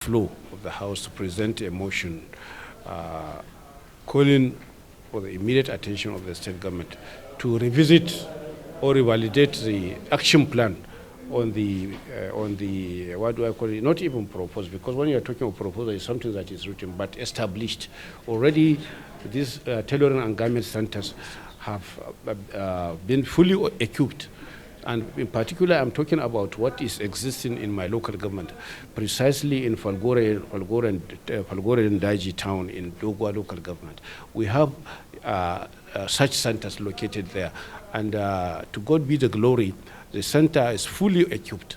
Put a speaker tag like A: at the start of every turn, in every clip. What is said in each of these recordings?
A: floor of the House to present a motion calling for the immediate attention of the state government to revisit or revalidate the action plan on the what do I call it? Not even proposed, because when you are talking about proposal, it's something that is written but established already. These tailoring and garment centers have been fully equipped. And in particular, I'm talking about what is existing in my local government, precisely in Falgore and Daji town in Doguwa local government. We have such centers located there. And to God be the glory, the center is fully equipped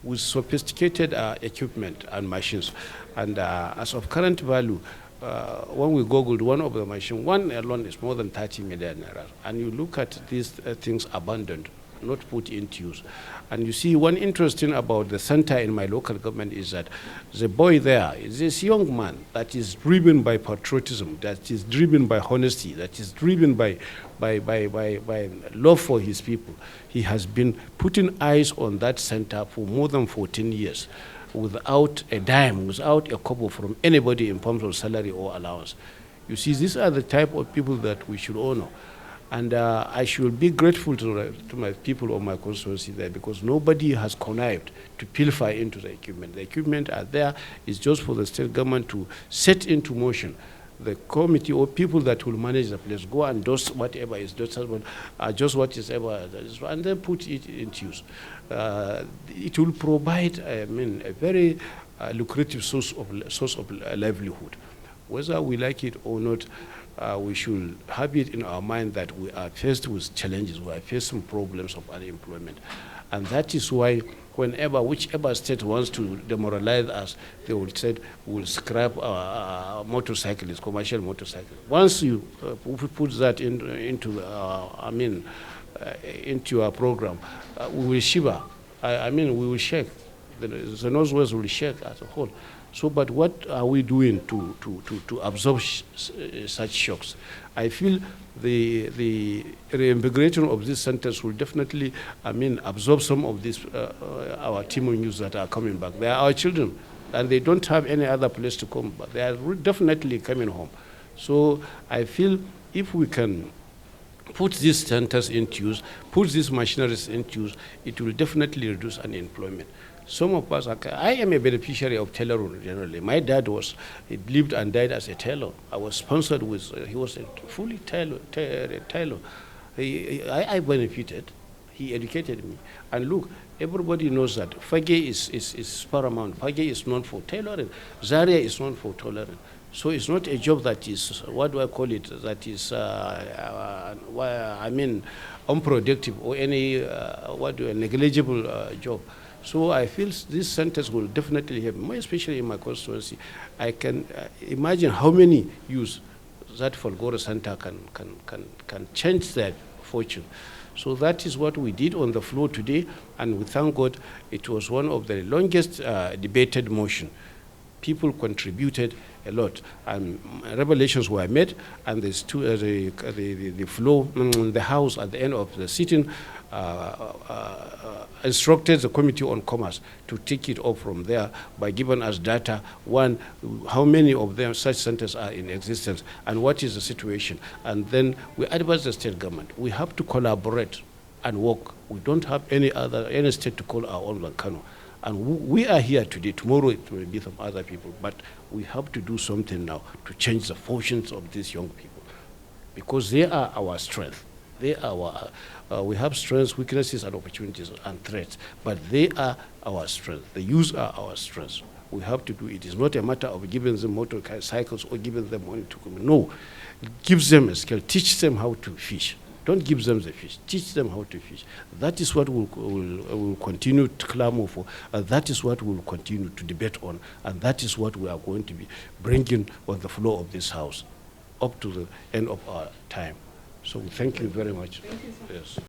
A: with sophisticated equipment and machines. And as of current value, when we googled one of the machines, one alone is more than 30 million naira. And you look at these things abandoned, not put into use. And you see, one interesting about the center in my local government is that the boy there is this young man that is driven by patriotism, that is driven by honesty, that is driven by love for his people. He has been putting eyes on that center for more than 14 years without a dime, without a kobo from anybody in terms of salary or allowance. You see, these are the type of people that we should honor. And I should be grateful to my people of my constituency there, because nobody has connived to pilfer into the equipment. The equipment are there. It's just for the state government to set into motion the committee or people that will manage the place, go and dust whatever is dustable, just what is ever, and then put it into use. It will provide, I mean, a very lucrative source of livelihood. Whether we like it or not, we should have it in our mind that we are faced with challenges, we are facing problems of unemployment. And that is why whenever, whichever state wants to demoralize us, they will say, we'll scrap motorcyclists, commercial motorcycles. Once you put that into our program, we will shiver. We will shake. The Northwest will shake as a whole. So, but what are we doing to absorb such shocks? I feel the reinvigoration of these centers will definitely, absorb some of these, our team youths that are coming back. They are our children, and they don't have any other place to come, but they are definitely coming home. So I feel if we can put these centers into use, put these machineries into use, it will definitely reduce unemployment. Some of us, I am a beneficiary of tailoring generally. My dad he lived and died as a tailor. I was sponsored with, he was a fully tailor. I benefited. He educated me. And look, everybody knows that Fage is paramount. Fage is known for tailoring. Zaria is known for tailoring. So it's not a job that is, what do I call it, that is, unproductive or any, negligible job. So I feel these centers will definitely help, more especially in my constituency. I can imagine how many youths that Falgore Center can change their fortune. So that is what we did on the floor today, and we thank God it was one of the longest debated motion. People contributed a lot, and revelations were made, and the floor, the House at the end of the sitting instructed the Committee on Commerce to take it off from there by giving us data. One, how many of them such centers are in existence, and what is the situation. And then we advise the state government. We have to collaborate and work. We don't have any state to call our own Kano. And we are here today. Tomorrow it will be some other people. But we have to do something now to change the fortunes of these young people, because they are our strength. They are we have strengths, weaknesses, and opportunities and threats, but they are our strength. The youth are our strengths. We have to do it. It's not a matter of giving them motorcycles or giving them money to come. No, give them a skill. Teach them how to fish. Don't give them the fish. Teach them how to fish. That is what we'll continue to clamor for. And that is what we'll continue to debate on. And that is what we are going to be bringing on the floor of this House up to the end of our time. So thank you very much.
B: Thank you, sir.
A: Yes.